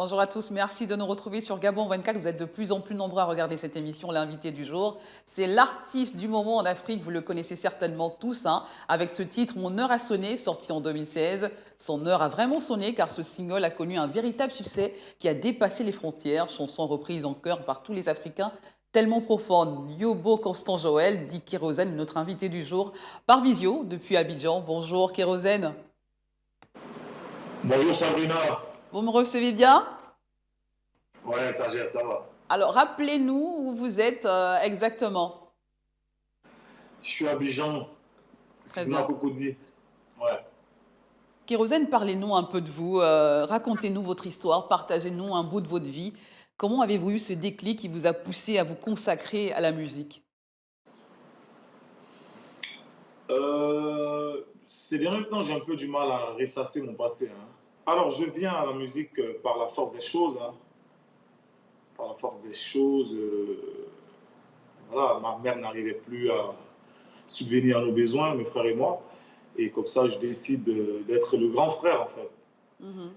bonjour à tous. Merci de nous retrouver sur Gabon 24. Vous êtes de plus en plus nombreux à regarder cette émission, l'invité du jour. C'est l'artiste du moment en Afrique, vous le connaissez certainement tous, hein, avec ce titre Mon heure a sonné, sorti en 2016. Son heure a vraiment sonné car ce single a connu un véritable succès qui a dépassé les frontières. Chanson reprise en chœur par tous les Africains, tellement profonde. Yobo Constant Joël, dit Kérosène, notre invité du jour, par visio depuis Abidjan. Bonjour Kérosène. Bonjour Sabrina. Vous me recevez bien? Ouais, ça gère, ça va. Alors, rappelez-nous où vous êtes exactement. Je suis à Abidjan, Très Sina bien. Cocody. Ouais. Kérosène, parlez-nous un peu de vous. Racontez-nous votre histoire. Partagez-nous un bout de votre vie. Comment avez-vous eu ce déclic qui vous a poussé à vous consacrer à la musique? Ces derniers temps, j'ai un peu du mal à ressasser mon passé, hein. Alors, je viens à la musique par la force des choses, hein. Par la force des choses, voilà, ma mère n'arrivait plus à subvenir à nos besoins, mes frères et moi. Et comme ça, je décide d'être le grand frère, en fait. Mhm.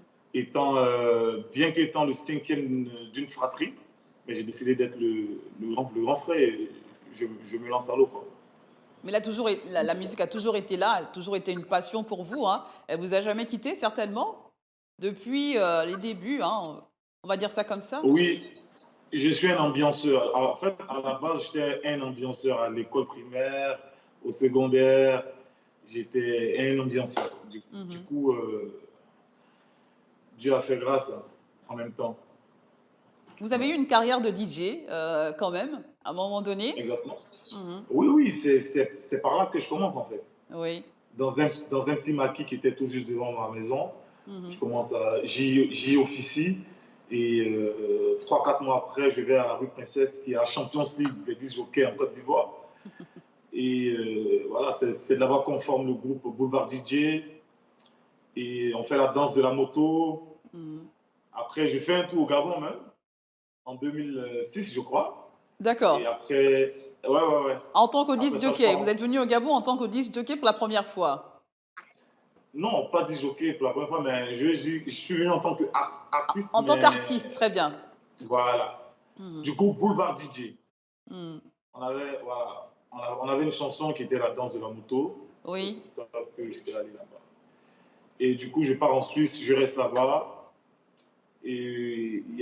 Bien qu'étant le cinquième d'une fratrie, mais j'ai décidé d'être le grand frère et je me lance à l'eau, quoi. Mais la musique a toujours été là, elle a toujours été une passion pour vous, hein. Elle vous a jamais quitté, certainement, depuis les débuts, hein. On va dire ça comme ça. Oui, je suis un ambianceur. En fait, à la base, j'étais un ambianceur à l'école primaire, au secondaire. J'étais un ambianceur. Du Mhm. coup, Dieu a fait grâce, hein, en même temps. Vous avez Ouais, eu une carrière de DJ quand même, à un moment donné. exactement. Mhm. Oui, oui, c'est par là que je commence, en fait. Oui. Dans un petit maquis qui était tout juste devant ma maison. Je Mhm. commence à. J'y officie. Et 3-4 mois après, je vais à la rue Princesse, qui est la Champions League des 10 jockeys en Côte d'Ivoire. Et voilà, c'est là-bas qu'on forme le groupe Boulevard DJ. Et on fait la danse de la moto. Mhm. Après, je fais un tour au Gabon même, en 2006, je crois. Et D'accord. après, ouais, ouais, ouais. En tant que Après disc ça, je jockey, pars. vous êtes venu au Gabon en tant que disc jockey pour la première fois. Non, pas dit jockey pour la première fois, mais je suis venu en tant qu'artiste, En tant mais qu'artiste, très bien. voilà. Mhm. Du coup, Boulevard DJ. Mhm. Voilà, on avait une chanson qui était la danse de la moto. C'est Oui. comme ça que j'étais allé là-bas. Et du coup, je pars en Suisse, je reste là-bas. Et il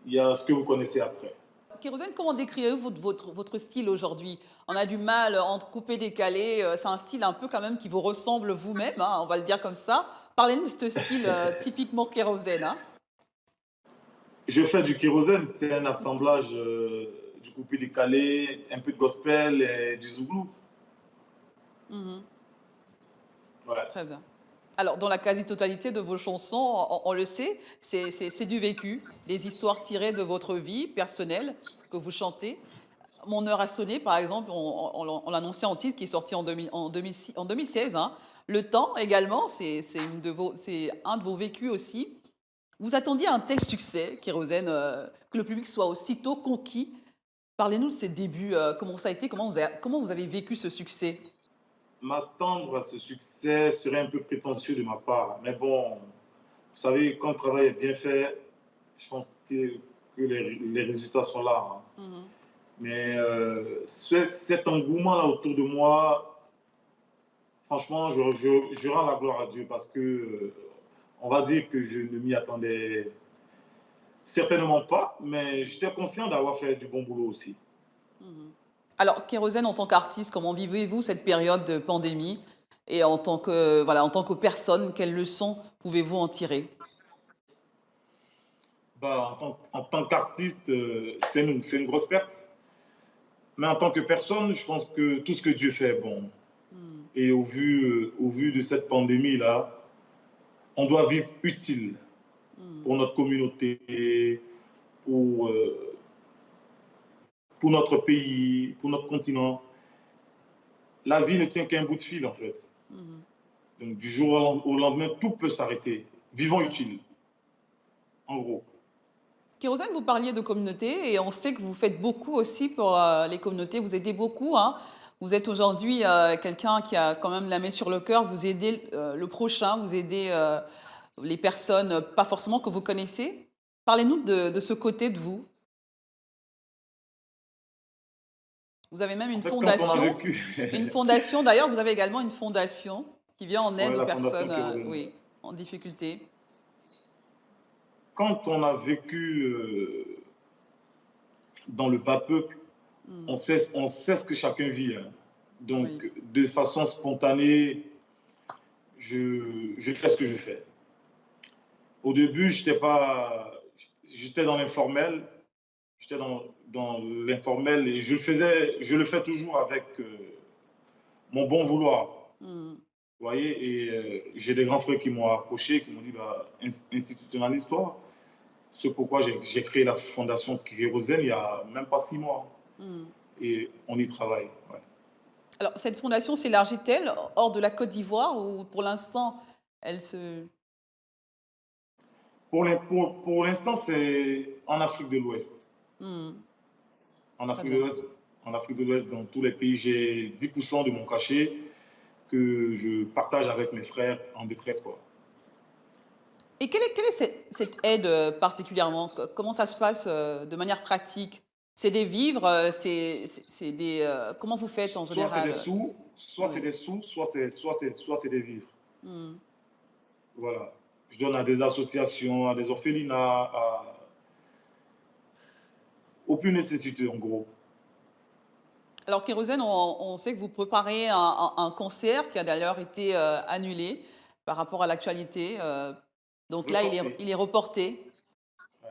y a ce que vous connaissez après. Kérosène, comment décrivez-vous votre style aujourd'hui? On a du mal entre couper, décaler. C'est un style un peu quand même qui vous ressemble vous-même, hein, on va le dire comme ça. Parlez-nous de ce style typiquement kérosène, hein. Je fais du kérosène, c'est un assemblage du coupé décalé, un peu de gospel et du zouglou. Mhm. Ouais. Très bien. Alors, dans la quasi-totalité de vos chansons, on le sait, c'est du vécu, des histoires tirées de votre vie personnelle que vous chantez. Mon heure a sonné, par exemple, on l'annonçait en titre qui est sorti en 2016, hein. Le temps également, c'est un de vos vécus aussi. Vous attendiez un tel succès, Kérosène, que le public soit aussitôt conquis. Parlez-nous de ces débuts, comment ça a été, comment vous avez vécu ce succès? M'attendre à ce succès serait un peu prétentieux de ma part. Mais bon, vous savez, quand le travail est bien fait, je pense que les résultats sont là, hein. Mhm. Mais cet engouement-là autour de moi, franchement, je rends la gloire à Dieu parce que on va dire que je ne m'y attendais certainement pas, mais j'étais conscient d'avoir fait du bon boulot aussi. Mhm. Alors, Kérosène, en tant qu'artiste, comment vivez-vous cette période de pandémie? Et voilà, en tant que personne, quelles leçons pouvez-vous en tirer? Bah, en tant qu'artiste, c'est une grosse perte. Mais en tant que personne, je pense que tout ce que Dieu fait est bon. Mhm. Et au vu de cette pandémie-là, on doit vivre utile Mhm. pour notre communauté, pour, euh, pour notre pays, pour notre continent. La vie ne tient qu'à un bout de fil, en fait. Mhm. Donc, du jour au lendemain, tout peut s'arrêter. Très Vivons bien. utile, en gros. Kérosène, vous parliez de communauté et on sait que vous faites beaucoup aussi pour les communautés. Vous aidez beaucoup, hein. Vous êtes aujourd'hui quelqu'un qui a quand même la main sur le cœur. Vous aidez le prochain, vous aidez les personnes, pas forcément que vous connaissez? Parlez-nous de ce côté de vous. Vous avez même En fait, quand on a vécu, une fondation d'ailleurs, vous avez également une fondation qui vient en aide ouais, aux la Fondation personnes, Kérosène. oui, en difficulté. Quand on a vécu dans le bas peuple, Mmh, on sait ce que chacun vit, hein. oui, Donc, de façon spontanée, je fais ce que je fais. Au début, j'étais dans l'informel, j'étais dans l'informel et je le fais toujours avec mon bon vouloir. mmh. Vous voyez, et j'ai des grands frères qui m'ont approché, qui m'ont dit bah, institutionnalise-toi. C'est pourquoi j'ai créé la fondation Kérosène il y a même pas 6 mois. Mmh. Et on y travaille. Ouais. Alors cette fondation s'élargit-elle hors de la Côte d'Ivoire ou pour l'instant elle se Pour l'instant, c'est en Afrique de l'Ouest. mmh, En très Afrique de bien. l'Ouest, en Afrique de l'Ouest, dans tous les pays, j'ai 10% de mon cachet que je partage avec mes frères en détresse, quoi. Et quelle est cette aide, particulièrement? Comment ça se passe, de manière pratique? C'est des vivres, c'est des, comment vous faites en Soit c'est des général? sous, soit c'est Oui. des sous, soit c'est des vivres. Mmh. Voilà. Je donne à des associations, à des orphelinats, aux plus nécessiteux, en gros. Alors Kérosène, on sait que vous préparez un concert qui a d'ailleurs été, annulé par rapport à l'actualité, donc là Reporté. il est reporté. Ouais.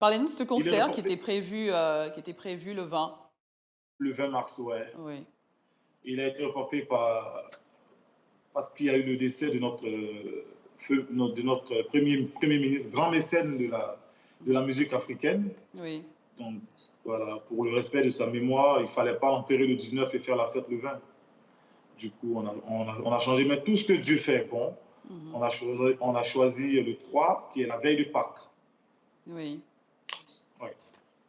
Parlez-nous de ce Il est concert reporté qui était prévu le 20. le 20 mars, ouais. Oui. Il a été reporté parce qu'il y a eu le décès de notre premier ministre, grand mécène de la Mmh. musique africaine. Oui. Donc, voilà, pour le respect de sa mémoire, il ne fallait pas enterrer le 19 et faire la fête le 20. Du coup, on a changé. Mais tout ce que Dieu fait, bon, Mmh. on a choisi le 3, qui est la veille de Pâques. Oui. Ouais.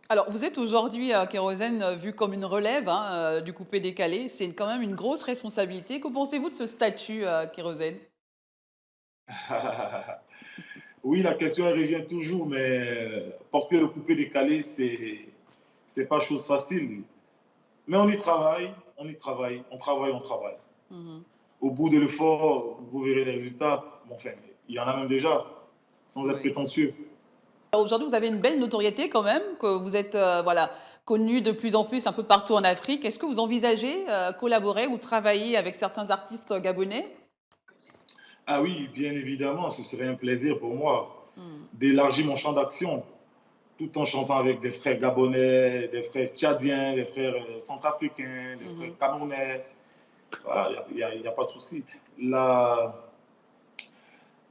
Alors vous êtes aujourd'hui, Kérosène, vue comme une relève, hein, du coupé-décalé. C'est quand même une grosse responsabilité. Que pensez-vous de ce statut, Kérosène? Oui, la question elle revient toujours, mais porter le coupé décalé, c'est pas chose facile. Mais on y travaille, on y travaille, on travaille, on travaille. Mmh. Au bout de l'effort, vous verrez les résultats. Bon, enfin, il y en a même déjà, sans être Oui. prétentieux. Aujourd'hui, vous avez une belle notoriété quand même, que vous êtes, voilà, connu de plus en plus un peu partout en Afrique. Est-ce que vous envisagez, collaborer ou travailler avec certains artistes gabonais? Ah oui, bien évidemment, ce serait un plaisir pour moi Mmh. d'élargir mon champ d'action, tout en chantant avec des frères gabonais, des frères tchadiens, des frères centrafricains, des frères Mmh. camerounais. Voilà, il y a pas de souci. La,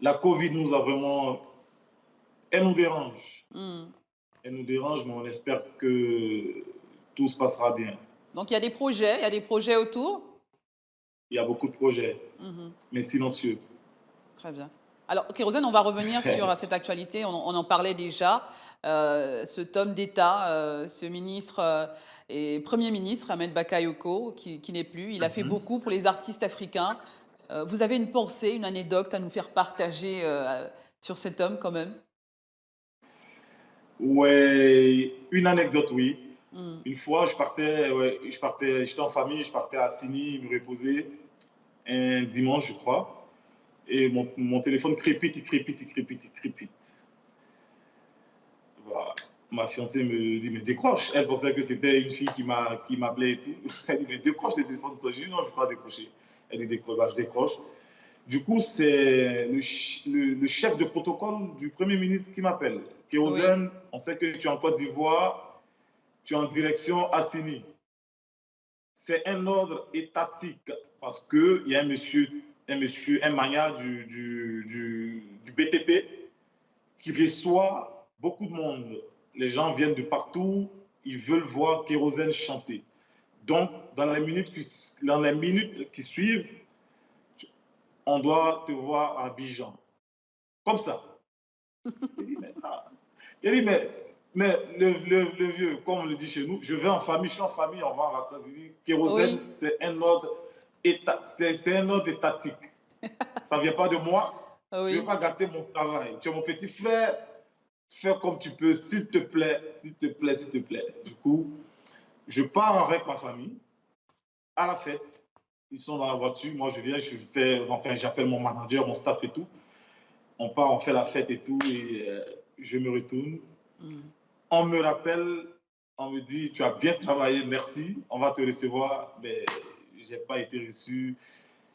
la Covid nous a vraiment. Elle nous dérange. Mmh. Elle nous dérange, mais on espère que tout se passera bien. Donc il y a des projets autour? Il y a beaucoup de projets, Mmh. mais silencieux. Très bien. Alors, Kérosène, on va revenir sur cette actualité. On en parlait déjà. Ce homme d'État, ce ministre et Premier ministre, Ahmed Bakayoko, qui n'est plus. Il a fait Mhm. beaucoup pour les artistes africains. Vous avez une pensée, une anecdote à nous faire partager sur cet homme quand même? Ouais, une anecdote, oui. Hmm. Une fois, ouais, j'étais en famille, je partais à Sini me reposer un dimanche, je crois. Et mon téléphone crépite, il crépite, il crépite, il crépite. Voilà. Ma fiancée me dit, mais décroche. Elle pensait que c'était une fille qui m'appelait et tout. Elle dit, mais décroche le téléphone de ça. Je dis, non, je ne vais pas décrocher. Elle dit, décroche, bah, je décroche. Du coup, c'est le chef de protocole du Premier ministre qui m'appelle. Oui, Kérosène, on sait que tu es en Côte d'Ivoire, tu es en direction Assini. C'est un ordre étatique parce qu'il y a un mania du BTP qui reçoit beaucoup de monde. Les gens viennent de partout, ils veulent voir Kérosène chanter. Donc, dans les minutes qui suivent, on doit te voir à Abidjan. Comme ça. Il dit, mais, ah. Il dit, mais le vieux, comme on le dit chez nous, je vais en famille, je suis en famille, on va en vacances. Il dit, kérosène, oui. c'est un ordre c'est un ordre étatique. Ça ne vient pas de moi. Ah Je ne veux oui. pas gâter mon travail. Tu es mon petit frère. Fais comme tu peux, s'il te plaît, s'il te plaît, s'il te plaît. Du coup, je pars avec ma famille à la fête. Ils sont dans la voiture. Moi, je viens, enfin, j'appelle mon manager, mon staff et tout. On part, on fait la fête et tout. Et je me retourne. Mhm. On me rappelle, on me dit, tu as bien travaillé, merci, on va te recevoir. Mais je n'ai pas été reçu.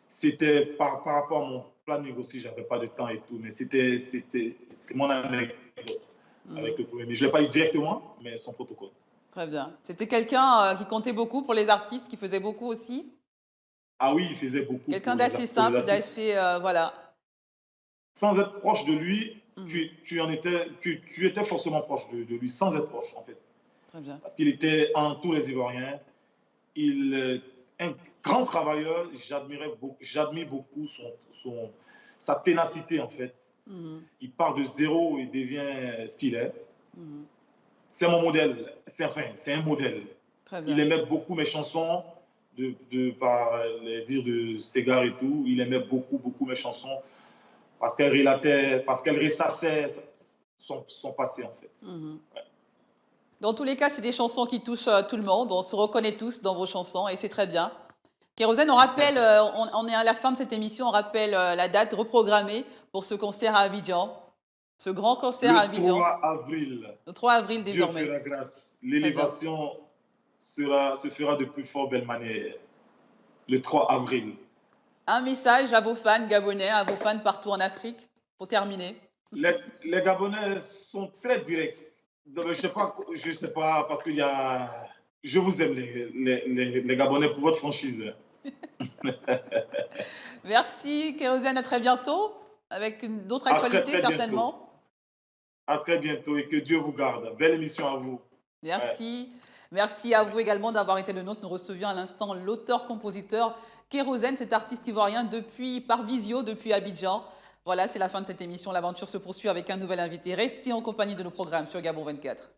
C'était par rapport à mon planning aussi, je n'avais pas de temps et tout. Mais c'est mon anecdote avec Mhm. le premier. Mais je ne l'ai pas eu directement, mais son protocole. Très bien. C'était quelqu'un qui comptait beaucoup pour les artistes, qui faisait beaucoup aussi. Ah oui, il faisait beaucoup Quelqu'un d'assez pour les simple, artistes. d'assez, voilà. Sans être proche de lui, Mhm. tu étais forcément proche de lui, sans être proche en fait. Très bien. Parce qu'il était en tous les Ivoiriens. Il est un grand travailleur. J'admire beaucoup sa ténacité en fait. Mhm. Il part de zéro et devient ce qu'il est. Mhm. C'est mon modèle. C'est un modèle. Très Il bien. aimait beaucoup mes chansons, par les dires de Ségard et tout. Il aimait beaucoup, beaucoup mes chansons parce qu'elles ressassaient son passé en fait. Mhm. Dans tous les cas, c'est des chansons qui touchent tout le monde. On se reconnaît tous dans vos chansons et c'est très bien. Kérosène, on rappelle, on est à la fin de cette émission, on rappelle la date reprogrammée pour ce concert à Abidjan, ce grand concert à Le Abidjan, 3 avril, le 3 avril Dieu désormais. fera grâce. Très bien. L'élévation se fera de plus fort belle manière. Le 3 avril. Un message à vos fans gabonais, à vos fans partout en Afrique, pour terminer. Les Gabonais sont très directs. Donc, je sais pas, parce qu'il y a. Je vous aime, les Gabonais, pour votre franchise. Merci Kérosène, à très bientôt, avec d'autres À très, actualités très bientôt. certainement. À très bientôt et que Dieu vous garde. Belle émission à vous. Ouais. Merci. Merci à vous également d'avoir été le nôtre. Nous recevions à l'instant l'auteur-compositeur Kérosène, cet artiste ivoirien par visio depuis Abidjan. Voilà, c'est la fin de cette émission. L'aventure se poursuit avec un nouvel invité. Restez en compagnie de nos programmes sur Gabon 24.